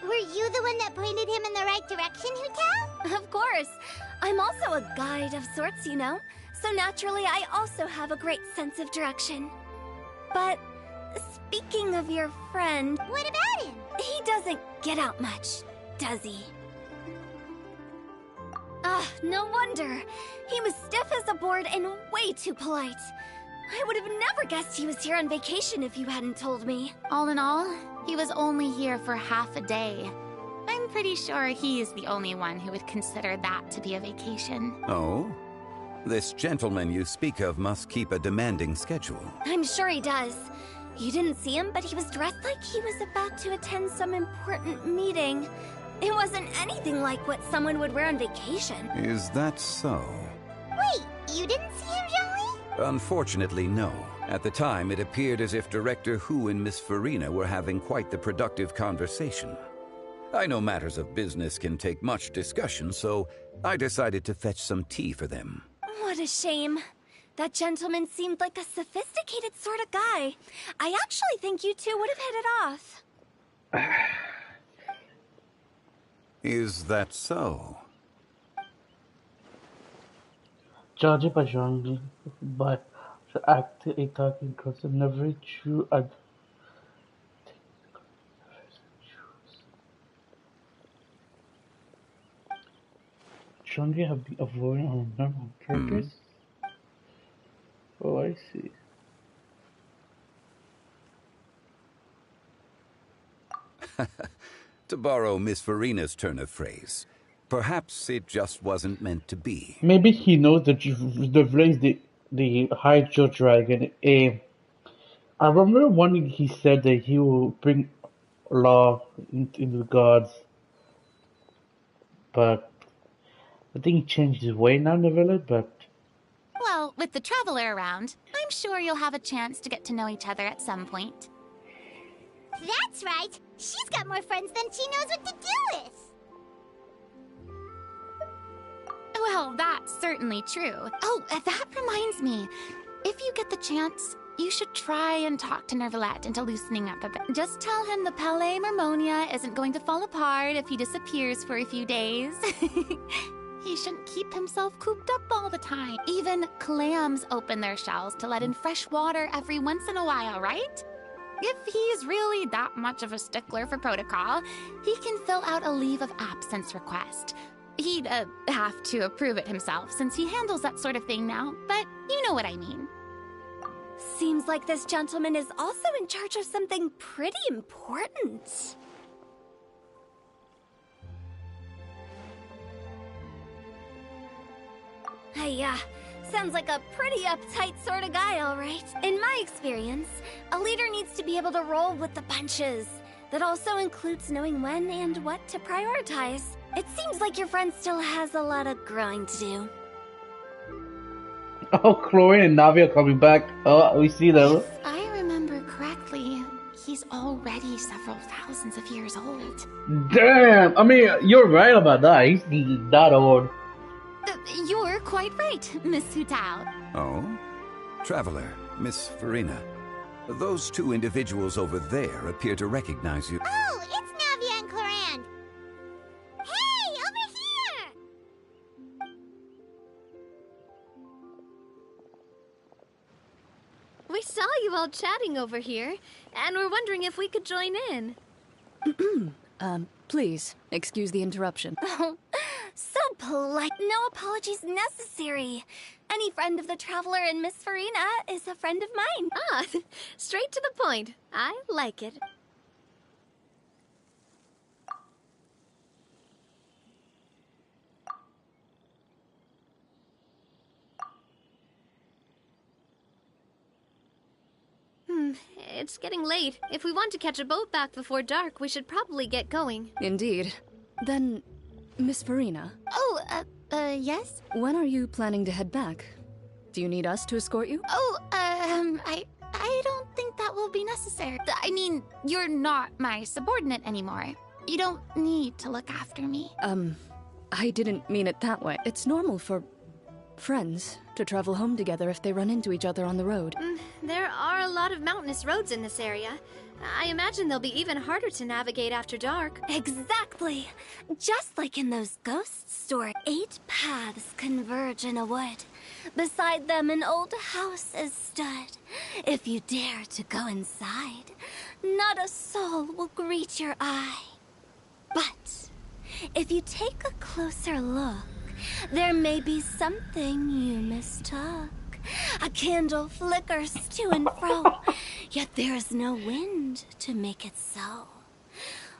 were you the one that pointed him in the right direction, Hu Tao? Of course. I'm also a guide of sorts, you know. So naturally, I also have a great sense of direction. But speaking of your friend... What about him? He doesn't get out much, does he? Ah, no wonder. He was stiff as a board and way too polite. I would have never guessed he was here on vacation if you hadn't told me. All in all, he was only here for half a day. I'm pretty sure he's the only one who would consider that to be a vacation. Oh? This gentleman you speak of must keep a demanding schedule. I'm sure he does. You didn't see him, but he was dressed like he was about to attend some important meeting. It wasn't anything like what someone would wear on vacation. Is that so? Wait, you didn't see him, Zhongli? Unfortunately, no. At the time, it appeared as if Director Hu and Miss Farina were having quite the productive conversation. I know matters of business can take much discussion, so I decided to fetch some tea for them. What a shame. That gentleman seemed like a sophisticated sort of guy. I actually think you two would have hit it off. Is that so? Judging by Zhongli, by the actor attacking because never true and Zhongli have been avoiding on them on purpose. Oh, I see. To borrow Miss Farina's turn of phrase, perhaps it just wasn't meant to be. Maybe he knows that the race the Hydro Dragon. I remember one he said that he will bring law into the gods, but I think he changed his way now, Neville. But Well, with the Traveler around, I'm sure you'll have a chance to get to know each other at some point. That's right. She's got more friends than she knows what to do with. Well, that's certainly true. Oh, that reminds me. If you get get the chance, you should try and talk to Nervalette into loosening up a bit. Just tell him the Palais Mermonia isn't going to fall apart if he disappears for a few days. He shouldn't keep himself cooped up all the time. Even clams open their shells to let in fresh water every once in a while, right? If he's really that much of a stickler for protocol, he can fill out a leave of absence request. He'd have to approve it himself since he handles that sort of thing now, but you know what I mean. Seems like this gentleman is also in charge of something pretty important. Sounds like a pretty uptight sort of guy, all right. In my experience, a leader needs to be able to roll with the punches. That also includes knowing when and what to prioritize. It seems like your friend still has a lot of growing to do. Oh, Chlorine and Navi are coming back. Oh, we see them. If I remember correctly, he's already several thousands of years old. Damn! I mean, you're right about that. He's that old. You're quite right, Miss Hutao. Oh? Traveler, Miss Farina. Those two individuals over there appear to recognize you. Oh, it's Navia and Clorand. Hey, over here! We saw you all chatting over here, and we're wondering if we could join in. Please, excuse the interruption. Oh, so polite. No apologies necessary. Any friend of the Traveler and Miss Farina is a friend of mine. Ah, straight to the point. I like it. It's getting late. If we want to catch a boat back before dark, we should probably get going. Indeed. Then, Miss Farina. Oh, yes? When are you planning to head back? Do you need us to escort you? Oh, I don't think that will be necessary. I mean, you're not my subordinate anymore. You don't need to look after me. I didn't mean it that way. It's normal for friends to travel home together if they run into each other on the road. There are a lot of mountainous roads in this area. I imagine they'll be even harder to navigate after dark. Exactly. Just like in those ghost stories. 8 paths converge in a wood. Beside them an old house is stood. If you dare to go inside, not a soul will greet your eye. But if you take a closer look, there may be something you mistook. A candle flickers to and fro, yet there is no wind to make it so.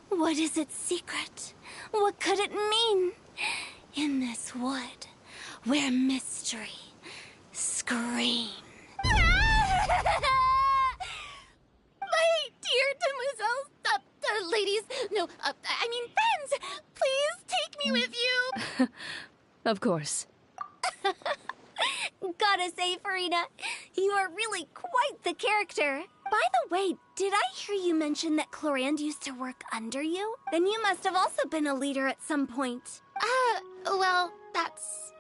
What is its secret? What could it mean? In this wood, where mystery screams. My dear demoiselles, ladies, no, I mean friends, please take me with you. Of course. Gotta say, Farina, you are really quite the character. By the way, did I hear you mention that Clorand used to work under you? Then you must have also been a leader at some point. Well, that's,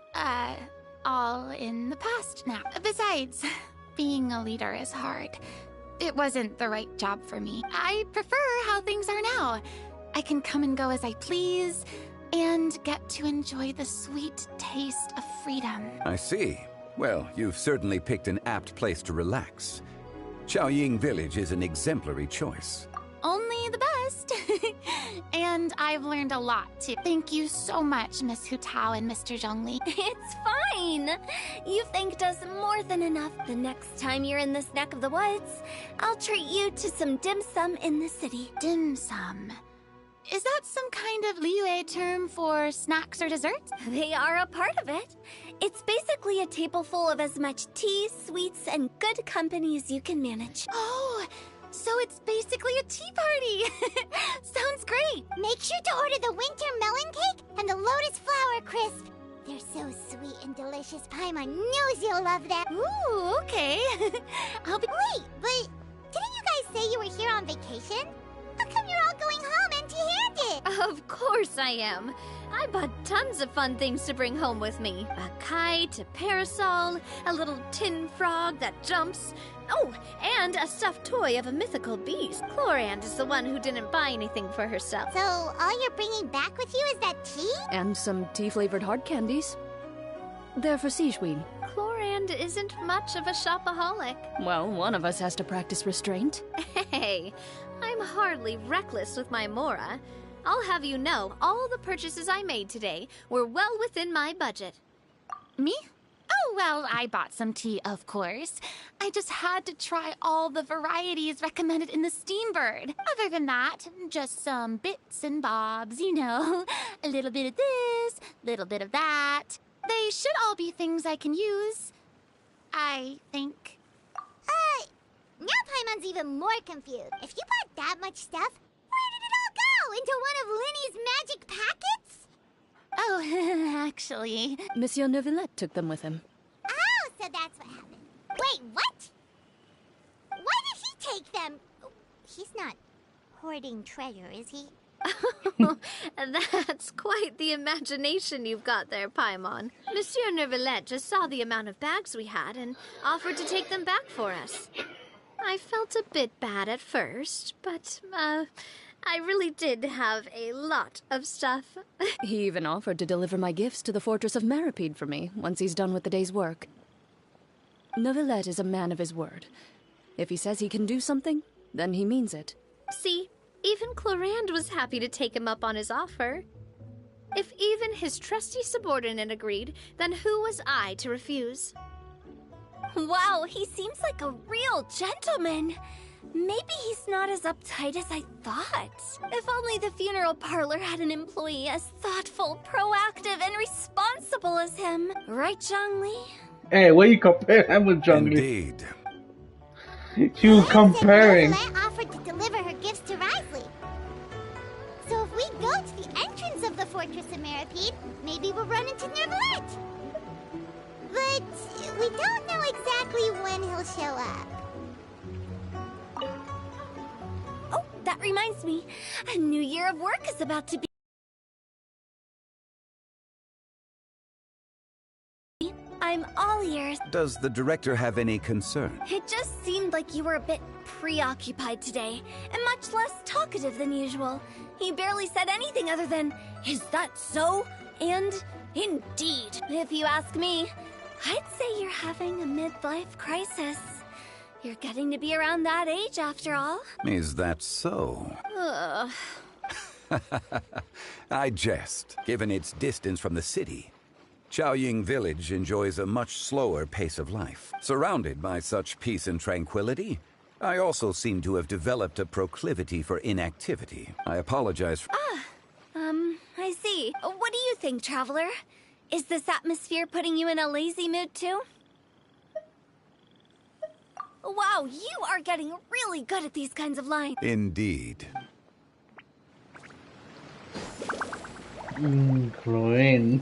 all in the past now. Besides, being a leader is hard. It wasn't the right job for me. I prefer how things are now. I can come and go as I please, and get to enjoy the sweet taste of freedom. I see. Well, you've certainly picked an apt place to relax. Chaoying Village is an exemplary choice. Only the best. And I've learned a lot, too. Thank you so much, Miss Hutao and Mr. Zhongli. It's fine. You've thanked us more than enough. The next time you're in this neck of the woods, I'll treat you to some dim sum in the city. Dim sum. Is that some kind of Liyue term for snacks or desserts? They are a part of it. It's basically a table full of as much tea, sweets, and good company as you can manage. Oh, so it's basically a tea party. Sounds great. Make sure to order the winter melon cake and the lotus flower crisp. They're so sweet and delicious. Paimon knows you'll love them. Ooh, okay. I'll be... Wait, but didn't you guys say you were here on vacation? How come you're all going home empty-handed? Of course I am. I bought tons of fun things to bring home with me. A kite, a parasol, a little tin frog that jumps. Oh, and a stuffed toy of a mythical beast. Chlorand is the one who didn't buy anything for herself. So all you're bringing back with you is that tea? And some tea-flavored hard candies. They're for Sigewinne. Chlorand isn't much of a shopaholic. Well, one of us has to practice restraint. Hey, I'm hardly reckless with my Mora. I'll have you know, all the purchases I made today were well within my budget. Me? Oh, well, I bought some tea, of course. I just had to try all the varieties recommended in the Steambird. Other than that, just some bits and bobs, you know. A little bit of this, little bit of that. They should all be things I can use, I think. Now Paimon's even more confused. If you bought that much stuff, where did it all go? Into one of Linny's magic packets? Oh, actually... Monsieur Neuvillette took them with him. Oh, so that's what happened. Wait, what? Why did he take them? He's not hoarding treasure, is he? That's quite the imagination you've got there, Paimon. Monsieur Neuvillette just saw the amount of bags we had and offered to take them back for us. I felt a bit bad at first, but, I really did have a lot of stuff. He even offered to deliver my gifts to the Fortress of Maripede for me, once he's done with the day's work. Neuvillette is a man of his word. If he says he can do something, then he means it. See, even Chlorand was happy to take him up on his offer. If even his trusty subordinate agreed, then who was I to refuse? Wow, he seems like a real gentleman. Maybe he's not as uptight as I thought. If only the funeral parlor had an employee as thoughtful, proactive, and responsible as him. Right, Zhongli? Hey, what are you comparing? I'm with Zhongli. Indeed. You comparing. Neuvillette offered to deliver her gifts to Risley. So if we go to the entrance of the Fortress of Maripede, maybe we'll run into Neuvillette. But we don't know exactly when he'll show up. Oh, that reminds me. A new year of work is about to be. I'm all ears. Does the director have any concern? It just seemed like you were a bit preoccupied today, and much less talkative than usual. He barely said anything other than, "Is that so?" and "Indeed." If you ask me, I'd say you're having a midlife crisis. You're getting to be around that age after all. Is that so? Ugh. I jest, given its distance from the city. Chaoying Village enjoys a much slower pace of life. Surrounded by such peace and tranquility, I also seem to have developed a proclivity for inactivity. I apologize for... I see. What do you think, Traveler? Is this atmosphere putting you in a lazy mood too? Wow, you are getting really good at these kinds of lines. Indeed. Chloe.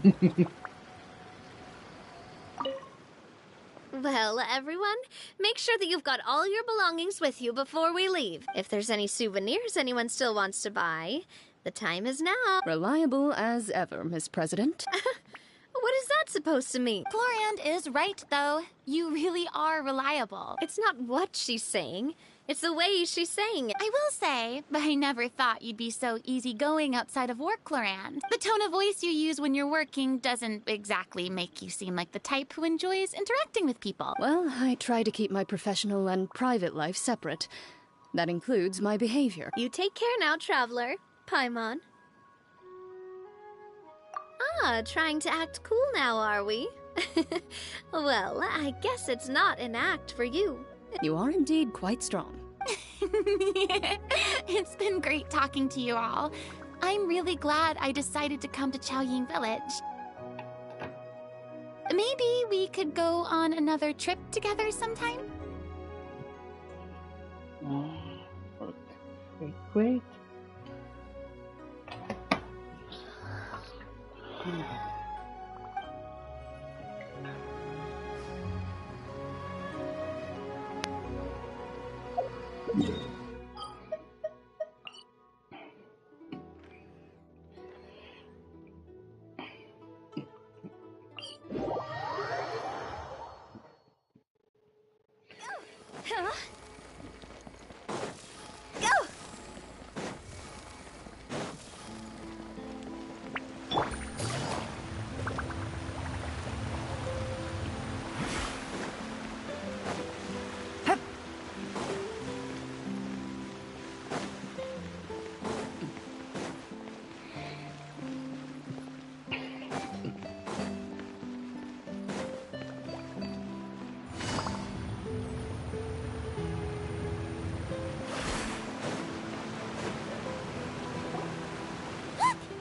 Well, everyone, make sure that you've got all your belongings with you before we leave. If there's any souvenirs anyone still wants to buy, the time is now. Reliable as ever, Miss President. What is that supposed to mean? Chlorand is right, though. You really are reliable. It's not what she's saying. It's the way she's saying it. I will say, but I never thought you'd be so easygoing outside of work, Chlorand. The tone of voice you use when you're working doesn't exactly make you seem like the type who enjoys interacting with people. Well, I try to keep my professional and private life separate. That includes my behavior. You take care now, Traveler. Paimon. Ah, trying to act cool now, are we? Well, I guess it's not an act for you. You are indeed quite strong. It's been great talking to you all. I'm really glad I decided to come to Chaoying Village. Maybe we could go on another trip together sometime? Great. Huh? Go!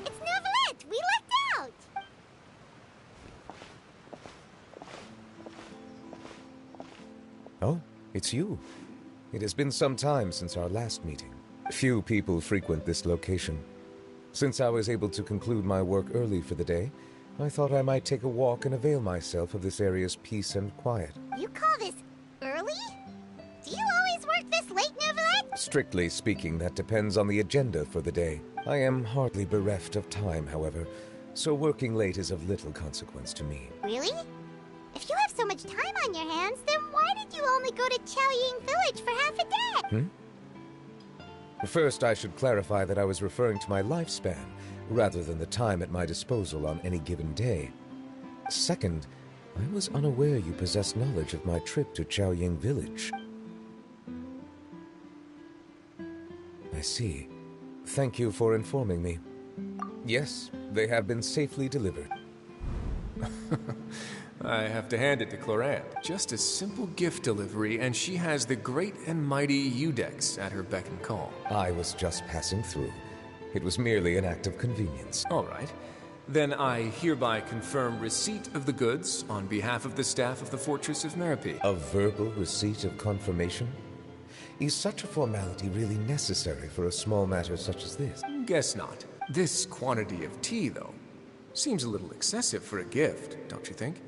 It's Novelette! We lucked out! Oh, it's you. It has been some time since our last meeting. Few people frequent this location. Since I was able to conclude my work early for the day, I thought I might take a walk and avail myself of this area's peace and quiet. You call this early? Do you always work this late, Novelette? Strictly speaking, that depends on the agenda for the day. I am hardly bereft of time, however, so working late is of little consequence to me. Really? If you have so much time on your hands, then why did you only go to Chaoying Village for half a day? First, I should clarify that I was referring to my lifespan, rather than the time at my disposal on any given day. Second, I was unaware you possessed knowledge of my trip to Chaoying Village. I see. Thank you for informing me. Yes, they have been safely delivered. I have to hand it to Clorant. Just a simple gift delivery, and she has the great and mighty Udex at her beck and call. I was just passing through. It was merely an act of convenience. All right. Then I hereby confirm receipt of the goods on behalf of the staff of the Fortress of Merope. A verbal receipt of confirmation? Is such a formality really necessary for a small matter such as this? Guess not. This quantity of tea, though, seems a little excessive for a gift, don't you think?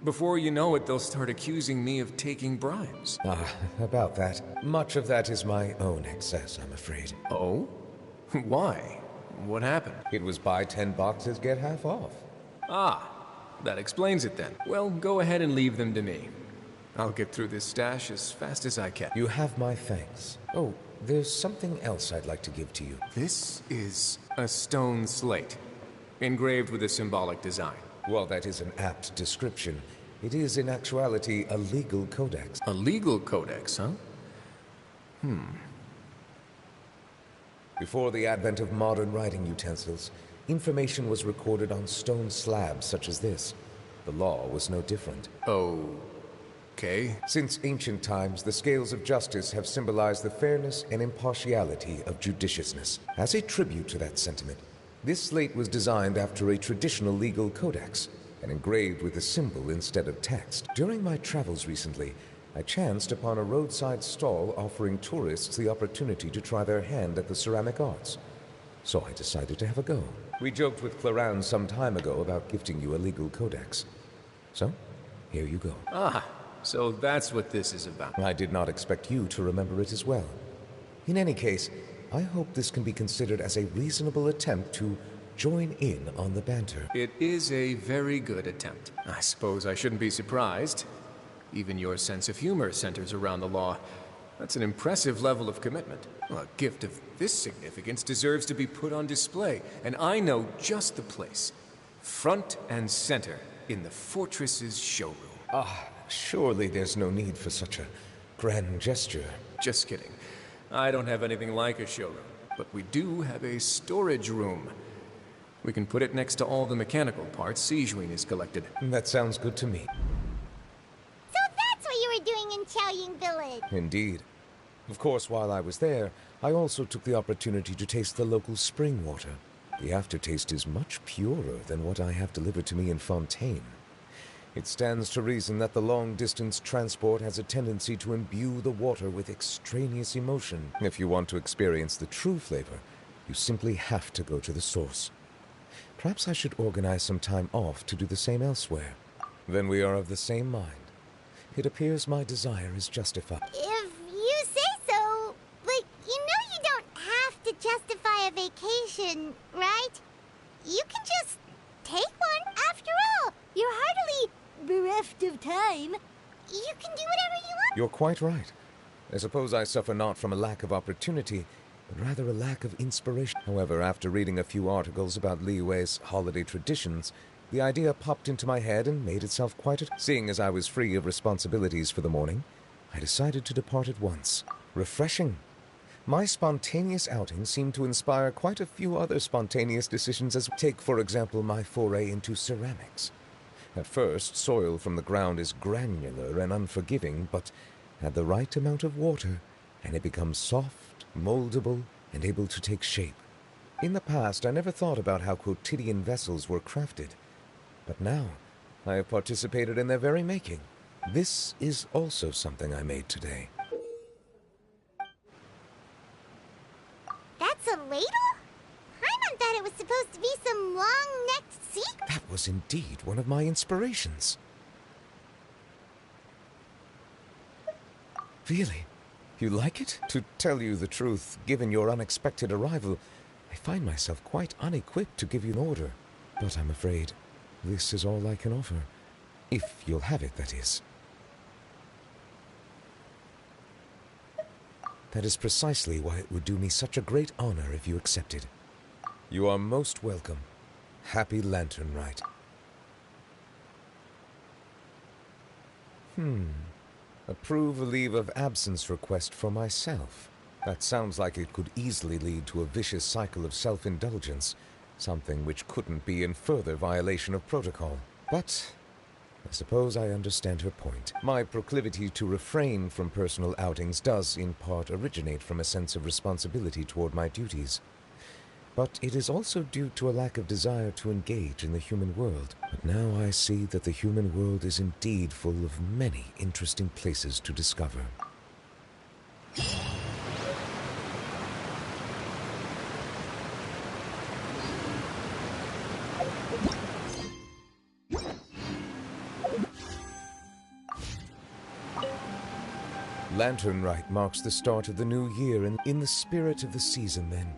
Before you know it, they'll start accusing me of taking bribes. About that. Much of that is my own excess, I'm afraid. Oh? Why? What happened? It was buy 10 boxes, get half off. Ah, that explains it then. Well, go ahead and leave them to me. I'll get through this stash as fast as I can. You have my thanks. Oh, there's something else I'd like to give to you. This is a stone slate, engraved with a symbolic design. While that is an apt description, it is in actuality a legal codex. A legal codex, huh? Before the advent of modern writing utensils, information was recorded on stone slabs such as this. The law was no different. Okay. Since ancient times, the scales of justice have symbolized the fairness and impartiality of judiciousness. As a tribute to that sentiment, this slate was designed after a traditional legal codex and engraved with a symbol instead of text. During my travels recently, I chanced upon a roadside stall offering tourists the opportunity to try their hand at the ceramic arts. So I decided to have a go. We joked with Cloran some time ago about gifting you a legal codex. So, here you go. Ah, so that's what this is about. I did not expect you to remember it as well. In any case, I hope this can be considered as a reasonable attempt to join in on the banter. It is a very good attempt. I suppose I shouldn't be surprised. Even your sense of humor centers around the law. That's an impressive level of commitment. Well, a gift of this significance deserves to be put on display, and I know just the place. Front and center in the Fortress's showroom. Surely there's no need for such a grand gesture. Just kidding. I don't have anything like a showroom, but we do have a storage room. We can put it next to all the mechanical parts Sijuin has collected. That sounds good to me. So that's what you were doing in Chaoying Village. Indeed. Of course, while I was there, I also took the opportunity to taste the local spring water. The aftertaste is much purer than what I have delivered to me in Fontaine. It stands to reason that the long-distance transport has a tendency to imbue the water with extraneous emotion. If you want to experience the true flavor, you simply have to go to the source. Perhaps I should organize some time off to do the same elsewhere. Then we are of the same mind. It appears my desire is justified. If you say so, but you know you don't have to justify a vacation, right? You can just take one. After all, you're hardly bereft of time. You can do whatever you want. You're quite right. I suppose I suffer not from a lack of opportunity, but rather a lack of inspiration. However, after reading a few articles about Liyue's holiday traditions, the idea popped into my head and made itself quite Seeing as I was free of responsibilities for the morning, I decided to depart at once. Refreshing. My spontaneous outing seemed to inspire quite a few other spontaneous decisions as take, for example, my foray into ceramics. At first, soil from the ground is granular and unforgiving, but add the right amount of water, and it becomes soft, moldable, and able to take shape. In the past, I never thought about how quotidian vessels were crafted, but now I have participated in their very making. This is also something I made today. That's a ladle? Paimon thought it was supposed to be some long-necked sea. That was indeed one of my inspirations. Really? You like it? To tell you the truth, given your unexpected arrival, I find myself quite unequipped to give you an order. But I'm afraid this is all I can offer. If you'll have it, that is. That is precisely why it would do me such a great honor if you accepted. You are most welcome. Happy Lantern Rite. Approve a leave of absence request for myself. That sounds like it could easily lead to a vicious cycle of self-indulgence, something which couldn't be in further violation of protocol. But I suppose I understand her point. My proclivity to refrain from personal outings does, in part, originate from a sense of responsibility toward my duties. But it is also due to a lack of desire to engage in the human world. But now I see that the human world is indeed full of many interesting places to discover. Lantern Rite marks the start of the new year, and in the spirit of the season, then,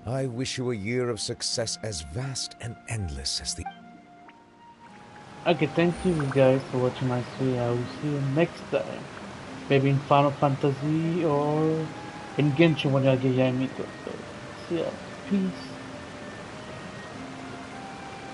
I wish you a year of success as vast and endless as the... Okay, thank you guys for watching my stream. I will see you next time. Maybe in Final Fantasy or in Genshin when I get Yamito. So, yeah, peace.